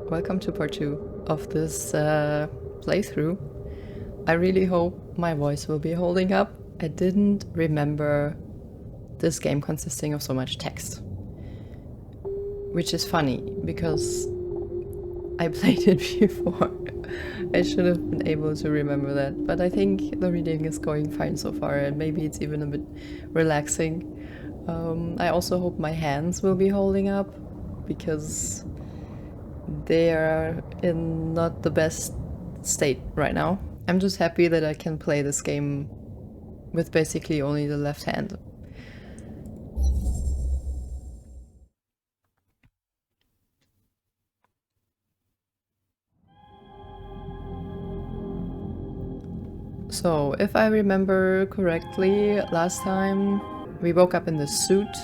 welcome to part 2 of this playthrough. I really hope my voice will be holding up. I didn't remember this game consisting of so much text. Which is funny, because I played it before. I should have been able to remember that, but I think the reading is going fine so far, and maybe it's even a bit relaxing. I also hope my hands will be holding up, because they are in not the best state right now. I'm just happy that I can play this game with basically only the left hand. So, if I remember correctly, last time we woke up in the suit.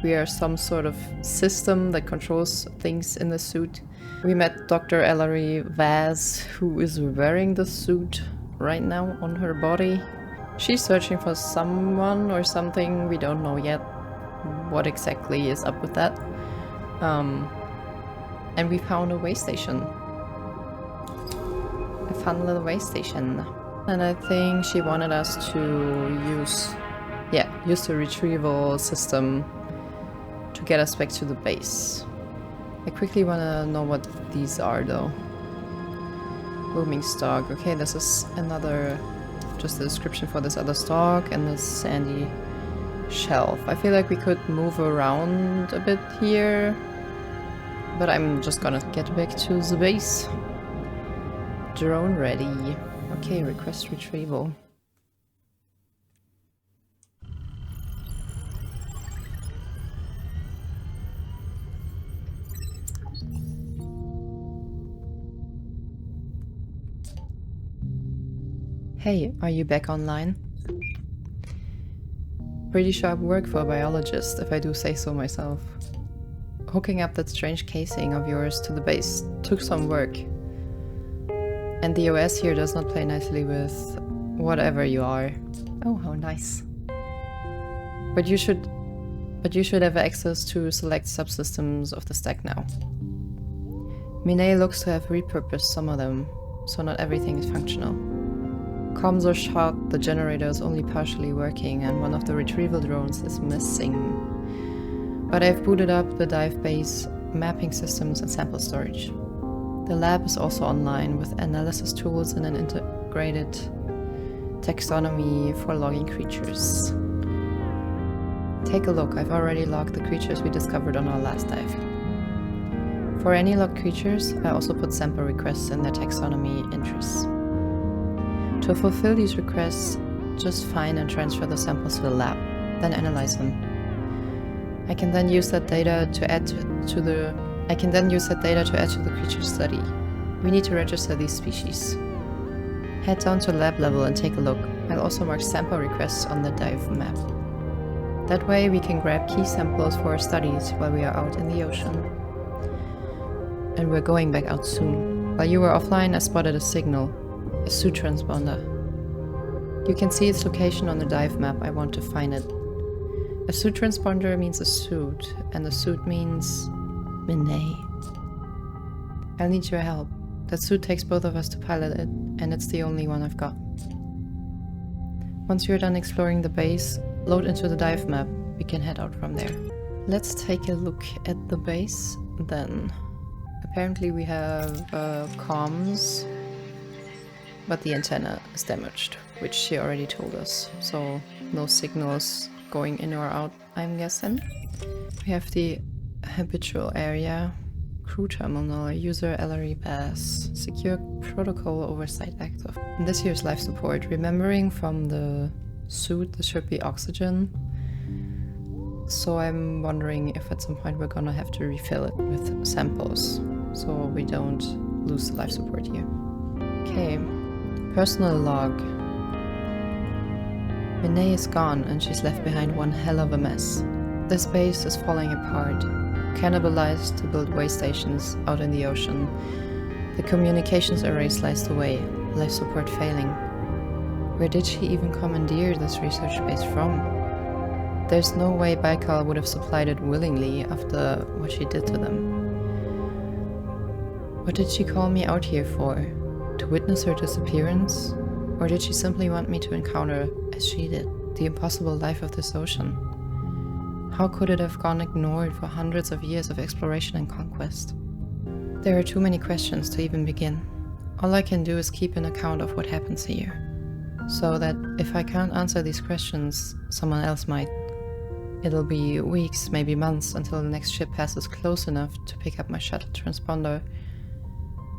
We are some sort of system that controls things in the suit. We met Dr. Ellery Vas, who is wearing the suit right now on her body. She's searching for someone or something, we don't know yet what exactly is up with that. And we found a way station. A fun little way station. And I think she wanted us to use the retrieval system to get us back to the base. I quickly want to know what these are though. Booming stock. Okay, this is another, just a description for this other stock and this sandy shelf. I feel like we could move around a bit here, but I'm just gonna get back to the base. Drone ready. Okay, request retrieval. Hey, are you back online? Pretty sharp work for a biologist, if I do say so myself. Hooking up that strange casing of yours to the base took some work. And the OS here does not play nicely with whatever you are. Oh, how nice. But you should have access to select subsystems of the stack now. Minae looks to have repurposed some of them, so not everything is functional. Comms are shot, the generator is only partially working, and one of the retrieval drones is missing. But I've booted up the dive base, mapping systems and sample storage. The lab is also online with analysis tools and an integrated taxonomy for logging creatures. Take a look, I've already logged the creatures we discovered on our last dive. For any logged creatures, I also put sample requests in their taxonomy entries. To fulfill these requests, just find and transfer the samples to the lab, then analyze them. I can then use that data to add to the creature study. We need to register these species. Head down to lab level and take a look. I'll also mark sample requests on the dive map. That way we can grab key samples for our studies while we are out in the ocean. And we're going back out soon. While you were offline, I spotted a signal. A suit transponder. You can see its location on the dive map. I want to find it. A suit transponder means a suit, and a suit means Minae. I'll need your help. That suit takes both of us to pilot it, and it's the only one I've got. Once you're done exploring the base, load into the dive map. We can head out from there. Let's take a look at the base then. Apparently we have comms. But the antenna is damaged, which she already told us, so no signals going in or out, I'm guessing. We have the habitual area, crew terminal, user Ellery Vas, secure protocol oversight active. And this here's life support. Remembering from the suit, this should be oxygen. So I'm wondering if at some point we're gonna have to refill it with samples, so we don't lose the life support here. Okay. Personal log. Minae is gone and she's left behind one hell of a mess. This base is falling apart, cannibalized to build way stations out in the ocean. The communications array sliced away, life support failing. Where did she even commandeer this research base from? There's no way Baikal would have supplied it willingly after what she did to them. What did she call me out here for? To witness her disappearance? Or did she simply want me to encounter, as she did, the impossible life of this ocean? How could it have gone ignored for hundreds of years of exploration and conquest? There are too many questions to even begin. All I can do is keep an account of what happens here, so that if I can't answer these questions, someone else might. It'll be weeks, maybe months, until the next ship passes close enough to pick up my shuttle transponder.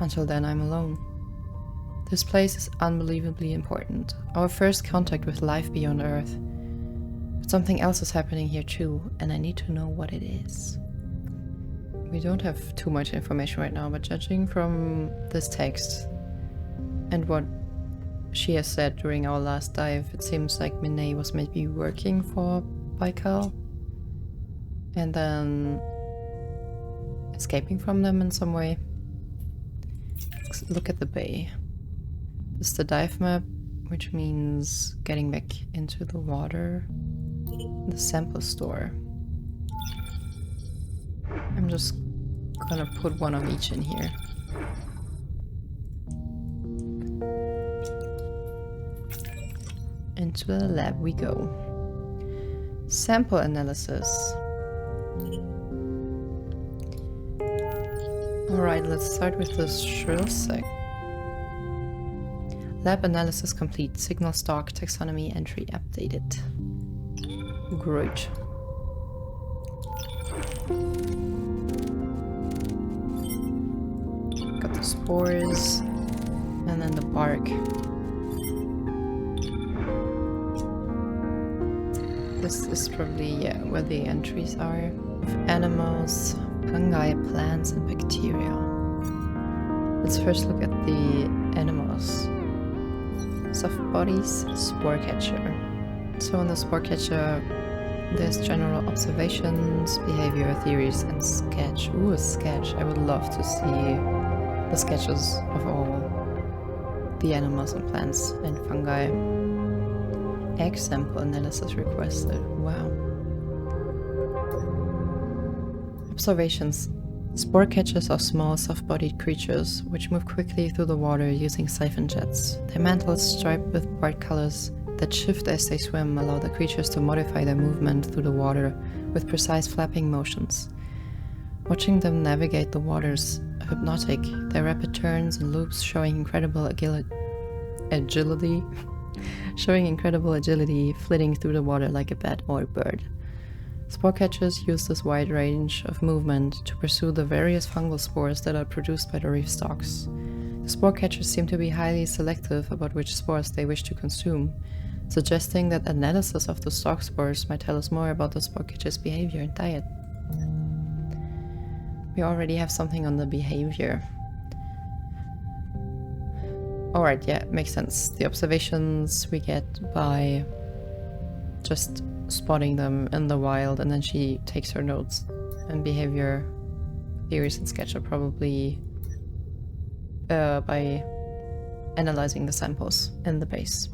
Until then, I'm alone. This place is unbelievably important. Our first contact with life beyond Earth. But something else is happening here too, and I need to know what it is. We don't have too much information right now, but judging from this text and what she has said during our last dive, it seems like Minae was maybe working for Baikal and then escaping from them in some way. Let's look at the bay. This is the dive map, which means getting back into the water. The sample store. I'm just gonna put one of each in here. Into the lab we go. Sample analysis. Alright, let's start with the shrill sec. Lab analysis complete. Signal stock taxonomy entry updated. Great. Got the spores and then the bark. This is probably where the entries are. Animals, fungi, plants, and bacteria. Let's first look at the animals. Soft bodies, spore catcher. So in the spore catcher, there's general observations, behavior theories, and sketch. Ooh, a sketch. I would love to see the sketches of all the animals and plants and fungi. Egg sample analysis requested. Wow. Observations. Spore catchers are small, soft-bodied creatures which move quickly through the water using siphon jets. Their mantles, striped with bright colors that shift as they swim, allow the creatures to modify their movement through the water with precise flapping motions. Watching them navigate the waters hypnotic, their rapid turns and loops showing incredible agility, flitting through the water like a bat or a bird. Spore catchers use this wide range of movement to pursue the various fungal spores that are produced by the reef stalks. The spore catchers seem to be highly selective about which spores they wish to consume, suggesting that analysis of the stalk spores might tell us more about the spore catcher's behavior and diet. We already have something on the behavior. Alright, yeah, makes sense. The observations we get by just spotting them in the wild, and then she takes her notes. And behavior theories and sketch are probably by analyzing the samples in the base.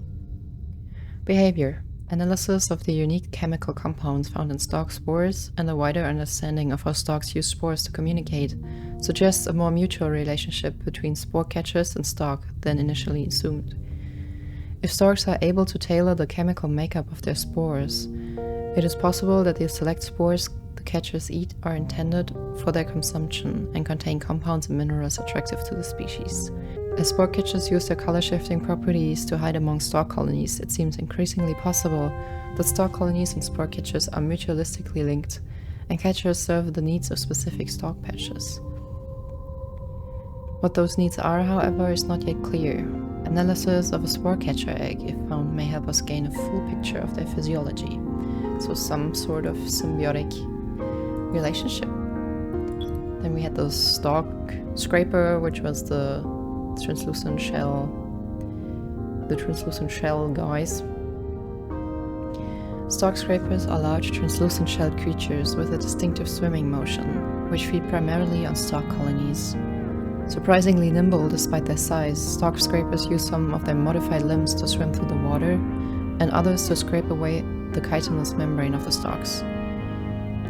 Behavior. Analysis of the unique chemical compounds found in stalk spores and a wider understanding of how stalks use spores to communicate suggests a more mutual relationship between spore catchers and stalk than initially assumed. If stalks are able to tailor the chemical makeup of their spores, it is possible that the select spores the catchers eat are intended for their consumption and contain compounds and minerals attractive to the species. As spore catchers use their color-shifting properties to hide among stalk colonies, it seems increasingly possible that stalk colonies and spore catchers are mutualistically linked, and catchers serve the needs of specific stalk patches. What those needs are, however, is not yet clear. Analysis of a spore catcher egg, if found, may help us gain a full picture of their physiology, so some sort of symbiotic relationship. Then we had the stalk scraper, which was the translucent shell guys. Stalk scrapers are large translucent shelled creatures with a distinctive swimming motion, which feed primarily on stalk colonies. Surprisingly nimble despite their size, stalk scrapers use some of their modified limbs to swim through the water, and others to scrape away the chitinous membrane of the stalks.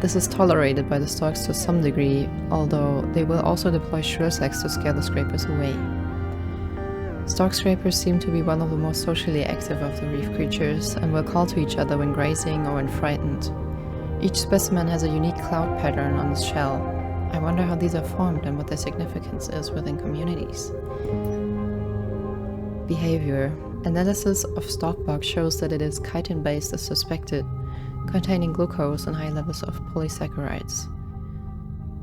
This is tolerated by the stalks to some degree, although they will also deploy shrill sex to scare the scrapers away. Stalk scrapers seem to be one of the most socially active of the reef creatures and will call to each other when grazing or when frightened. Each specimen has a unique cloud pattern on its shell. I wonder how these are formed and what their significance is within communities. Behavior. Analysis of stalk bark shows that it is chitin-based as suspected, containing glucose and high levels of polysaccharides.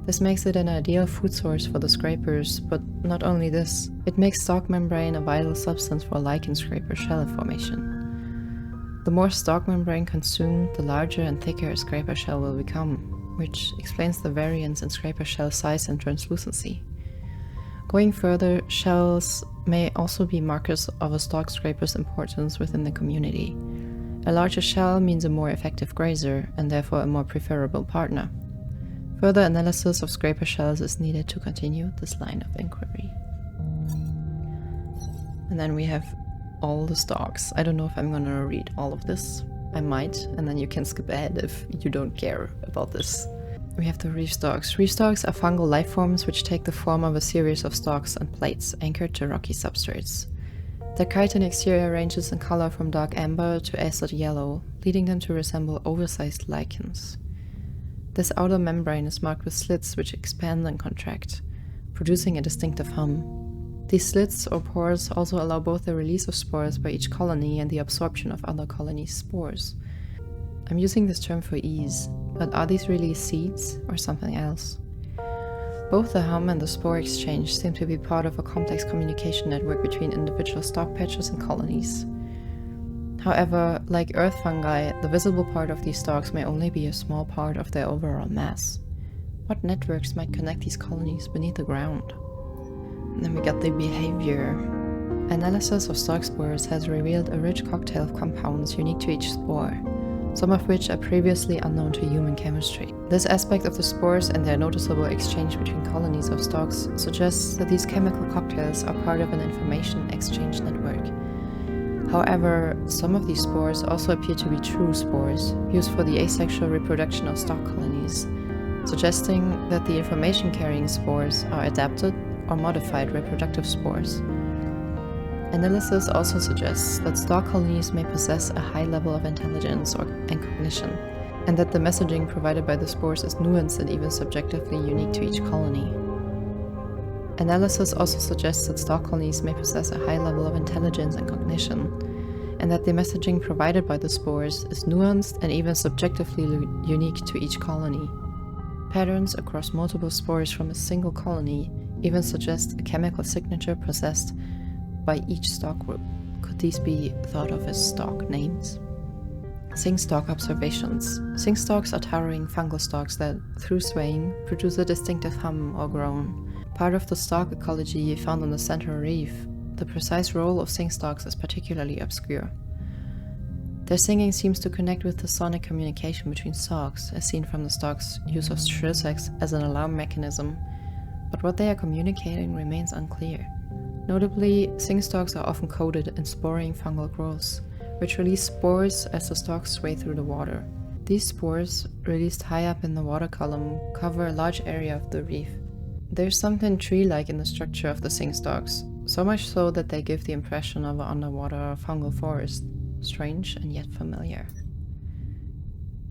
This makes it an ideal food source for the scrapers, but not only this, it makes stalk membrane a vital substance for lichen scraper shell formation. The more stalk membrane consumed, the larger and thicker a scraper shell will become, which explains the variance in scraper shell size and translucency. Going further, shells may also be markers of a stalk scraper's importance within the community. A larger shell means a more effective grazer, and therefore a more preferable partner. Further analysis of scraper shells is needed to continue this line of inquiry. And then we have all the stalks. I don't know if I'm gonna read all of this. I might, and then you can skip ahead if you don't care about this. We have the reef stalks. Reef stalks are fungal life forms which take the form of a series of stalks and plates anchored to rocky substrates. Their chitin exterior ranges in color from dark amber to acid yellow, leading them to resemble oversized lichens. This outer membrane is marked with slits which expand and contract, producing a distinctive hum. These slits or pores also allow both the release of spores by each colony and the absorption of other colonies' spores. I'm using this term for ease, but are these really seeds or something else? Both the hum and the spore exchange seem to be part of a complex communication network between individual stalk patches and colonies. However, like earth fungi, the visible part of these stalks may only be a small part of their overall mass. What networks might connect these colonies beneath the ground? And then we got the behavior. Analysis of stalk spores has revealed a rich cocktail of compounds unique to each spore, some of which are previously unknown to human chemistry. This aspect of the spores and their noticeable exchange between colonies of stalks suggests that these chemical cocktails are part of an information exchange network. However, some of these spores also appear to be true spores, used for the asexual reproduction of stalk colonies, suggesting that the information-carrying spores are adapted or modified reproductive spores. Analysis also suggests that stalk colonies may possess a high level of intelligence and cognition, and that the messaging provided by the spores is nuanced and even subjectively unique to each colony. Analysis also suggests that stalk colonies may possess a high level of intelligence and cognition, and that the messaging provided by the spores is nuanced and even subjectively unique to each colony. Patterns across multiple spores from a single colony even suggest a chemical signature possessed by each stalk group. Could these be thought of as stalk names? Sing stalk observations. Sing stalks are towering fungal stalks that, through swaying, produce a distinctive hum or groan. Part of the stalk ecology found on the central reef, the precise role of sing stalks is particularly obscure. Their singing seems to connect with the sonic communication between stalks, as seen from the stalk's use of shrill sex as an alarm mechanism, but what they are communicating remains unclear. Notably, sing stalks are often coated in sporing fungal growths, which release spores as the stalks sway through the water. These spores, released high up in the water column, cover a large area of the reef. There's something tree-like in the structure of the sing stalks, so much so that they give the impression of an underwater fungal forest, strange and yet familiar.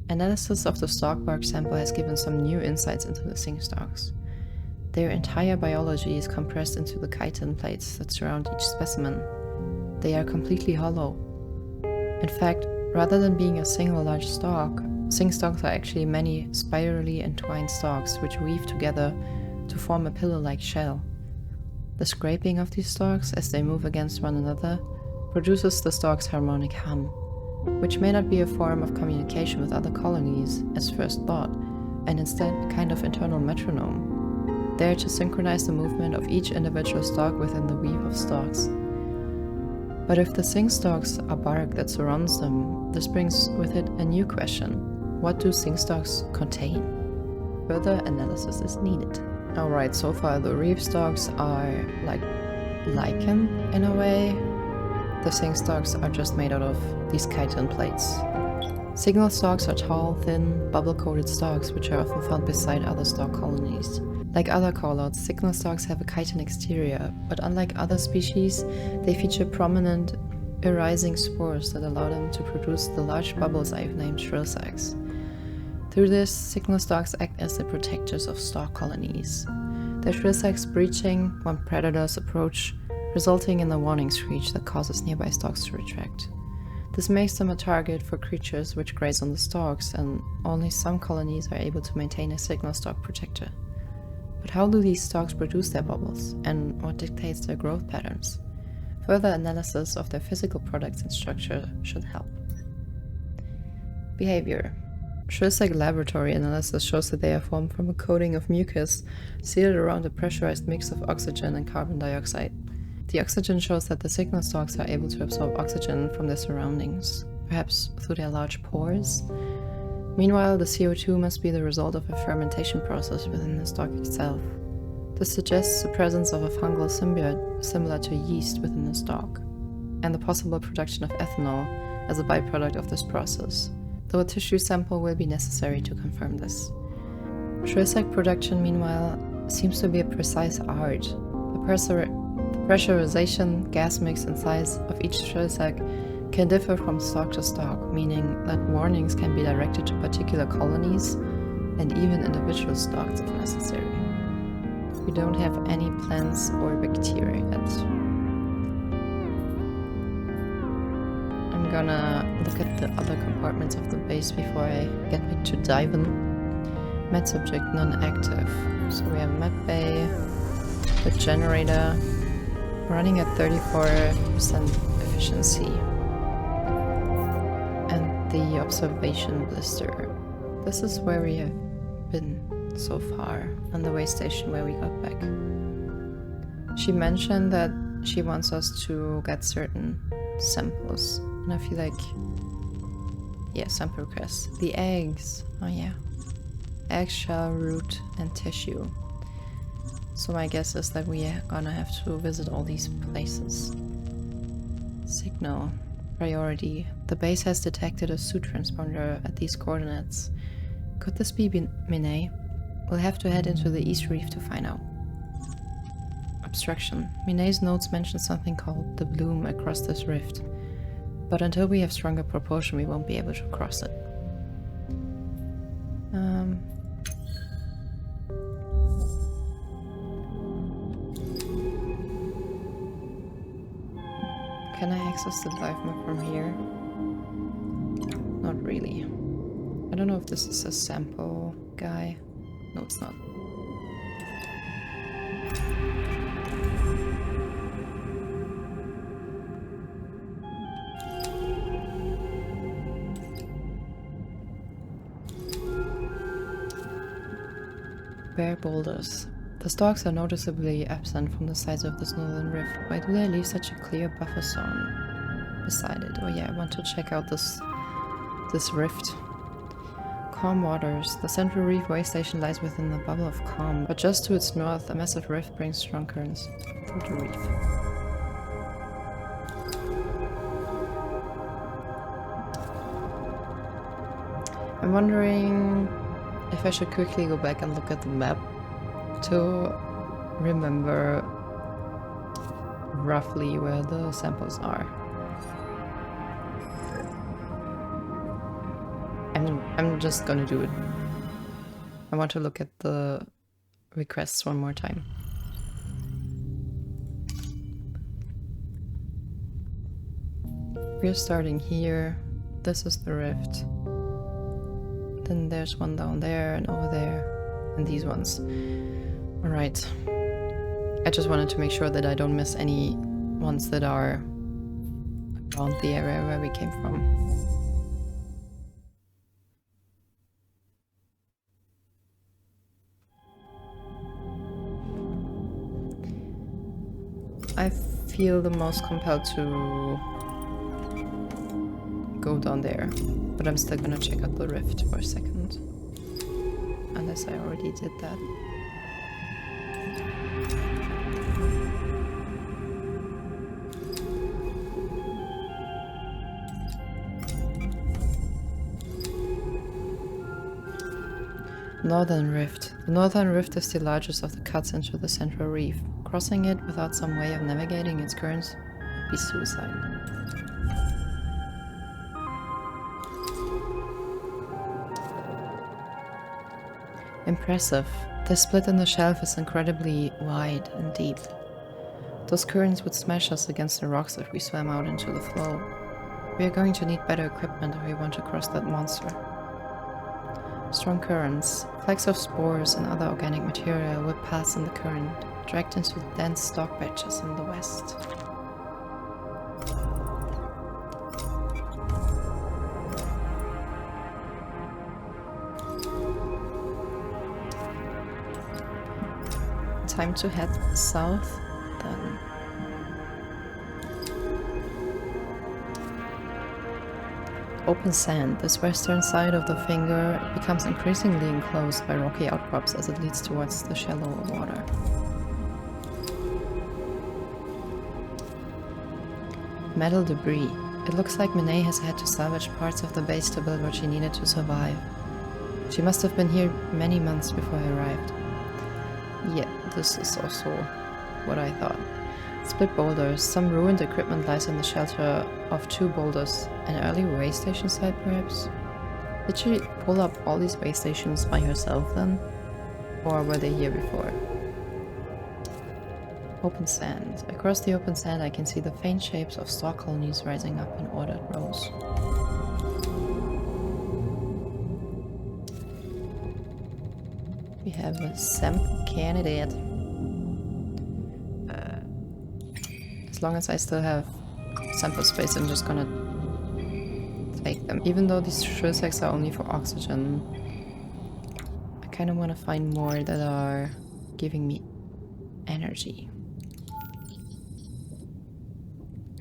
Analysis of the stalk bark sample has given some new insights into the sing stalks. Their entire biology is compressed into the chitin plates that surround each specimen. They are completely hollow. In fact, rather than being a single large stalk, sing stalks are actually many spirally entwined stalks which weave together to form a pillow-like shell. The scraping of these stalks as they move against one another produces the stalk's harmonic hum, which may not be a form of communication with other colonies as first thought, and instead a kind of internal metronome, there to synchronize the movement of each individual stalk within the weave of stalks. But if the sing stalks are bark that surrounds them, this brings with it a new question. What do sing stalks contain? Further analysis is needed. Alright, so far the reef stalks are like lichen in a way. The sing stalks are just made out of these chitin plates. Signal stalks are tall, thin, bubble-coated stalks which are often found beside other stalk colonies. Like other callouts, signal stalks have a chitin exterior, but unlike other species, they feature prominent arising spores that allow them to produce the large bubbles I've named shrill sacs. Through this, signal stalks act as the protectors of stalk colonies. Their shrill sacs breaching when predators approach, resulting in a warning screech that causes nearby stalks to retract. This makes them a target for creatures which graze on the stalks, and only some colonies are able to maintain a signal stalk protector. But how do these stalks produce their bubbles, and what dictates their growth patterns? Further analysis of their physical products and structure should help. Behavior. Shrill sac laboratory analysis shows that they are formed from a coating of mucus sealed around a pressurized mix of oxygen and carbon dioxide. The oxygen shows that the signal stalks are able to absorb oxygen from their surroundings, perhaps through their large pores. Meanwhile, the CO2 must be the result of a fermentation process within the stalk itself. This suggests the presence of a fungal symbiote similar to yeast within the stalk, and the possible production of ethanol as a byproduct of this process, though a tissue sample will be necessary to confirm this. Shrill sac production, meanwhile, seems to be a precise art. The pressurization, gas mix, and size of each shrill sac can differ from stalk to stalk, meaning that warnings can be directed to particular colonies and even individual stalks if necessary. We don't have any plants or bacteria yet. I'm gonna look at the other compartments of the base before I get back to diving. Med subject non-active. So we have med bay, the generator, running at 34% efficiency. And the observation blister. This is where we have been so far, on the way station where we got back. She mentioned that she wants us to get certain samples, and I feel like, yeah, sample requests. The eggs, oh yeah, eggshell, root, and tissue. So my guess is that we are gonna have to visit all these places. Signal, priority. The base has detected a suit transponder at these coordinates. Could this be Minae? We'll have to head into the East Reef to find out. Obstruction. Minae's notes mention something called the bloom across this rift, but until we have stronger propulsion we won't be able to cross it. Can I access the dive map from here? Not really. I don't know if this is a sample guy. No, it's not. Bare boulders. The stalks are noticeably absent from the sides of this northern rift. Why do they leave such a clear buffer zone beside it? Oh yeah, I want to check out this rift. Calm waters. The central reef way station lies within the bubble of calm, but just to its north, a massive rift brings strong currents through the reef. I'm wondering if I should quickly go back and look at the map to remember roughly where the samples are. I'm just gonna do it. I want to look at the requests one more time. We're starting here. This is the rift. Then there's one down there and over there. And these ones. Alright. I just wanted to make sure that I don't miss any ones that are around the area where we came from. I feel the most compelled to go down there, but I'm still gonna check out the rift for a second. Unless I already did that. Northern Rift. The Northern Rift is the largest of the cuts into the central reef. Crossing it without some way of navigating its currents would be suicide. Impressive. The split in the shelf is incredibly wide and deep. Those currents would smash us against the rocks if we swam out into the flow. We are going to need better equipment if we want to cross that monster. Strong currents. Flecks of spores and other organic material would pass in the current, dragged into the dense stalk patches in the west. Time to head south, then. Open sand. This western side of the finger becomes increasingly enclosed by rocky outcrops as it leads towards the shallower water. Metal debris. It looks like Minae has had to salvage parts of the base to build what she needed to survive. She must have been here many months before I arrived. Yeah, this is also what I thought. Split boulders. Some ruined equipment lies in the shelter of 2 boulders. An early way station site, perhaps? Did she pull up all these way stations by herself then? Or were they here before? Open sand. Across the open sand I can see the faint shapes of stalk colonies rising up in ordered rows. We have a sample candidate. As long as I still have sample space, I'm just gonna take them. Even though these shrill sacks are only for oxygen, I kind of want to find more that are giving me energy.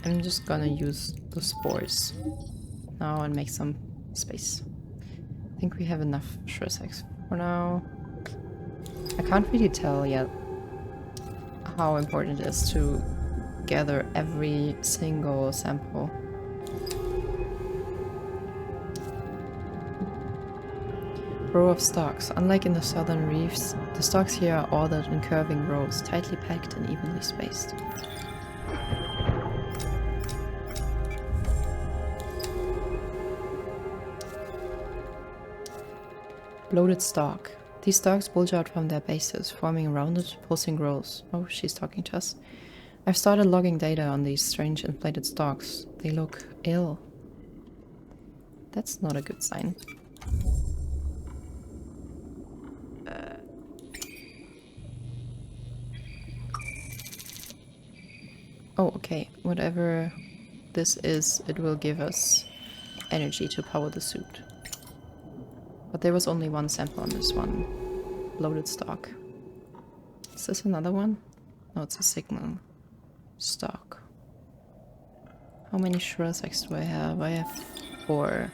I'm just gonna use the spores now and make some space. I think we have enough shrill sacks for now. I can't really tell yet how important it is to gather every single sample. Row of stalks. Unlike in the southern reefs, the stalks here are ordered in curving rows, tightly packed and evenly spaced. Bloated stalk. These stalks bulge out from their bases, forming rounded, pulsing rows. Oh, she's talking to us. I've started logging data on these strange inflated stalks. They look ill. That's not a good sign. Oh, okay. Whatever this is, it will give us energy to power the suit. But there was only one sample on this one. Bloated stalk. Is this another one? No, it's a signal stalk. How many shrill sacks do I have? I have 4.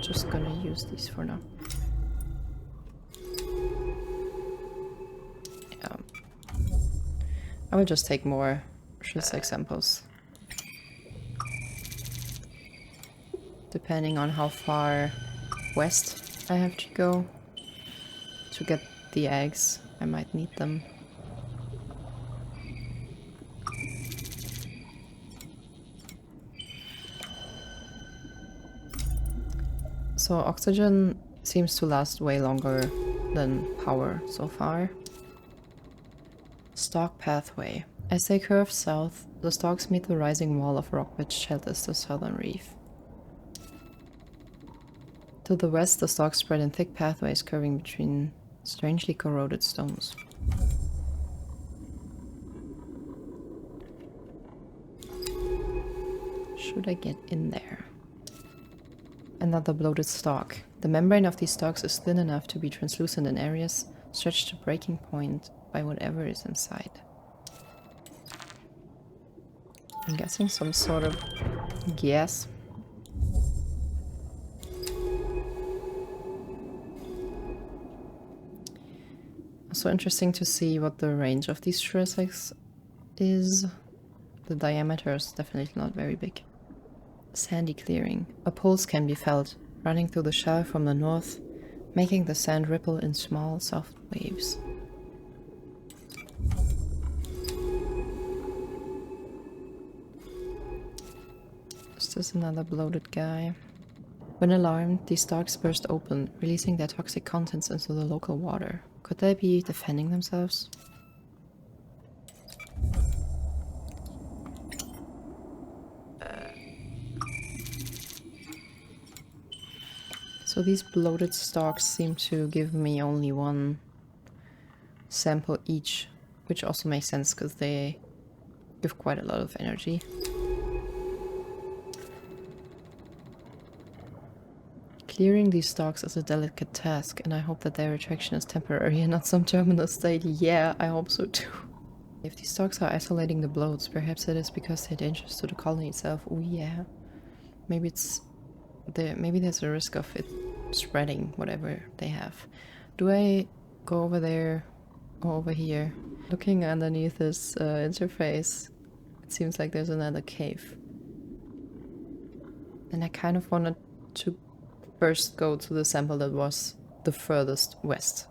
Just gonna use these for now. Yeah. I will just take more shrill sack samples. Depending on how far west I have to go to get the eggs. I might need them. So oxygen seems to last way longer than power so far. Stalk pathway. As they curve south, the stalks meet the rising wall of rock which shelters the southern reef. To the west, the stalks spread in thick pathways curving between strangely corroded stones. Should I get in there? Another bloated stalk. The membrane of these stalks is thin enough to be translucent in areas, stretched to breaking point by whatever is inside. I'm guessing some sort of gas. Also interesting to see what the range of these shrill sacks is. The diameter is definitely not very big. Sandy clearing. A pulse can be felt, running through the shell from the north, making the sand ripple in small, soft waves. Is this another bloated guy? When alarmed, these stalks burst open, releasing their toxic contents into the local water. Could they be defending themselves? So these bloated stalks seem to give me only one sample each, which also makes sense because they give quite a lot of energy. Clearing these stalks is a delicate task, and I hope that their attraction is temporary and not some terminal state. Yeah, I hope so too. If these stalks are isolating the bloats, perhaps it is because they're dangerous to the colony itself. Oh yeah. Maybe it's maybe there's a risk of it spreading whatever they have. Do I go over there or over here? Looking underneath this interface, it seems like there's another cave. And I kind of wanted to first go to the sample that was the furthest west.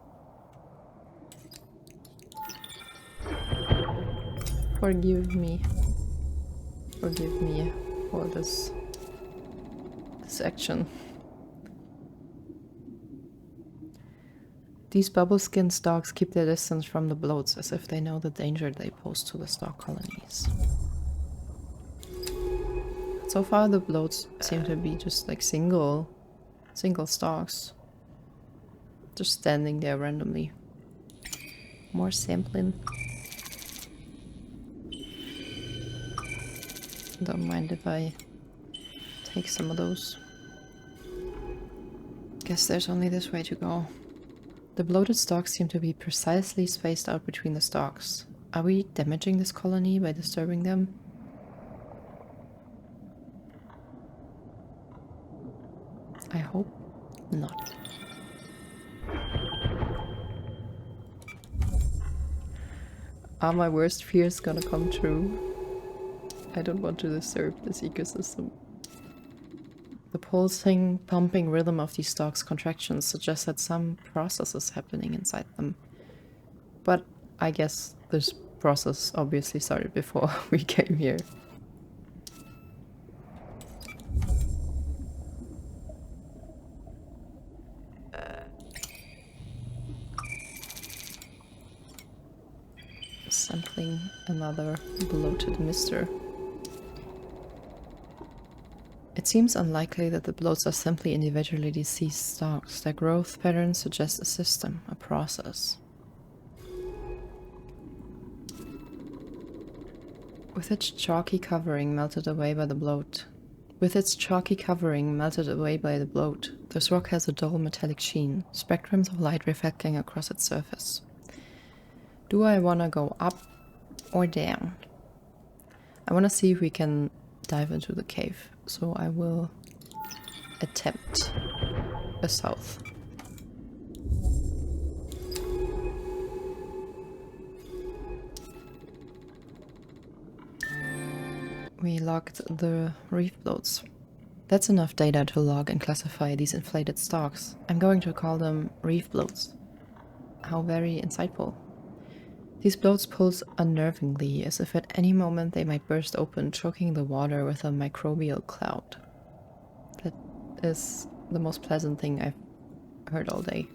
Forgive me. Forgive me for this action. These bubble skin stalks keep their distance from the bloats as if they know the danger they pose to the stalk colonies. So far the bloats seem to be just like single stalks. Just standing there randomly. More sampling. Don't mind if I take some of those. Guess there's only this way to go. The bloated stalks seem to be precisely spaced out between the stalks. Are we damaging this colony by disturbing them? I hope not. Are my worst fears gonna come true? I don't want to disturb this ecosystem. The pulsing, pumping rhythm of these stalks' contractions suggests that some process is happening inside them. But I guess this process obviously started before we came here. Sampling another bloated mister. It seems unlikely that the bloats are simply individually deceased stalks. Their growth patterns suggest a system, a process. With its chalky covering melted away by the bloat. This rock has a dull metallic sheen, spectrums of light reflecting across its surface. Do I want to go up or down? I want to see if we can dive into the cave, so I will attempt a south. We logged the reef bloats. That's enough data to log and classify these inflated stalks. I'm going to call them reef bloats. How very insightful. These bloats pulse unnervingly, as if at any moment they might burst open, choking the water with a microbial cloud. That is the most pleasant thing I've heard all day.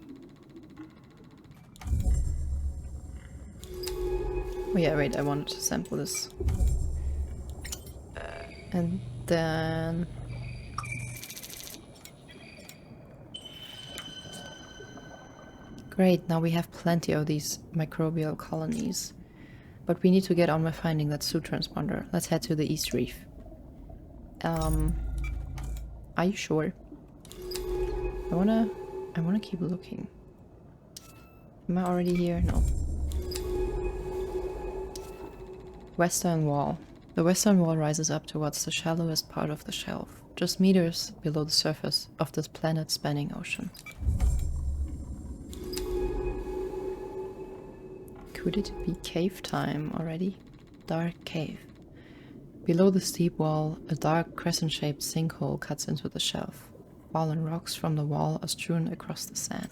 Oh yeah, wait, I wanted to sample this. And then... Great, now we have plenty of these microbial colonies. But we need to get on with finding that suit transponder. Let's head to the East Reef. Are you sure? I wanna keep looking. Am I already here? No. Western wall. The western wall rises up towards the shallowest part of the shelf, just meters below the surface of this planet-spanning ocean. Could it be cave time already? Dark cave. Below the steep wall, a dark crescent-shaped sinkhole cuts into the shelf. fallen rocks from the wall are strewn across the sand.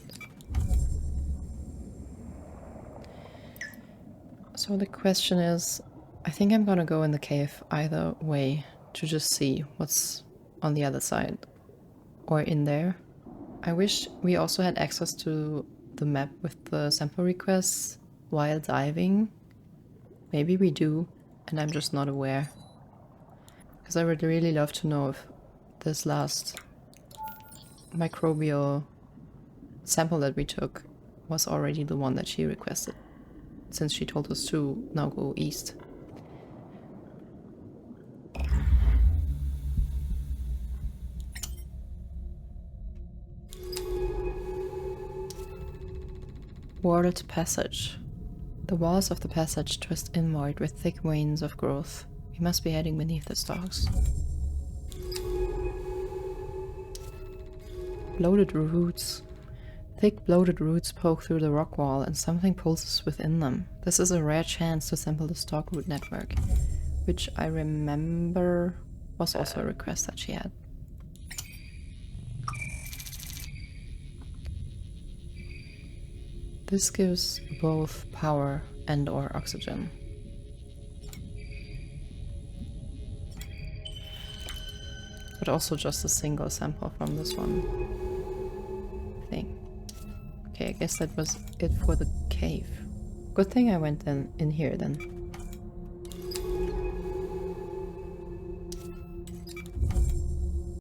So the question is, I think I'm gonna go in the cave either way to just see what's on the other side or in there. I wish we also had access to the map with the sample requests while diving. Maybe we do, and I'm just not aware. Because I would really love to know if this last microbial sample that we took was already the one that she requested, since she told us to now go east. Warded passage. The walls of the passage twist inward with thick veins of growth. We must be heading beneath the stalks. Bloated roots. Thick bloated roots poke through the rock wall and something pulses within them. This is a rare chance to sample the stalk root network, which I remember was also a request that she had. This gives both power and or oxygen. But also just a single sample from this one thing. Okay, I guess that was it for the cave. Good thing I went in here then.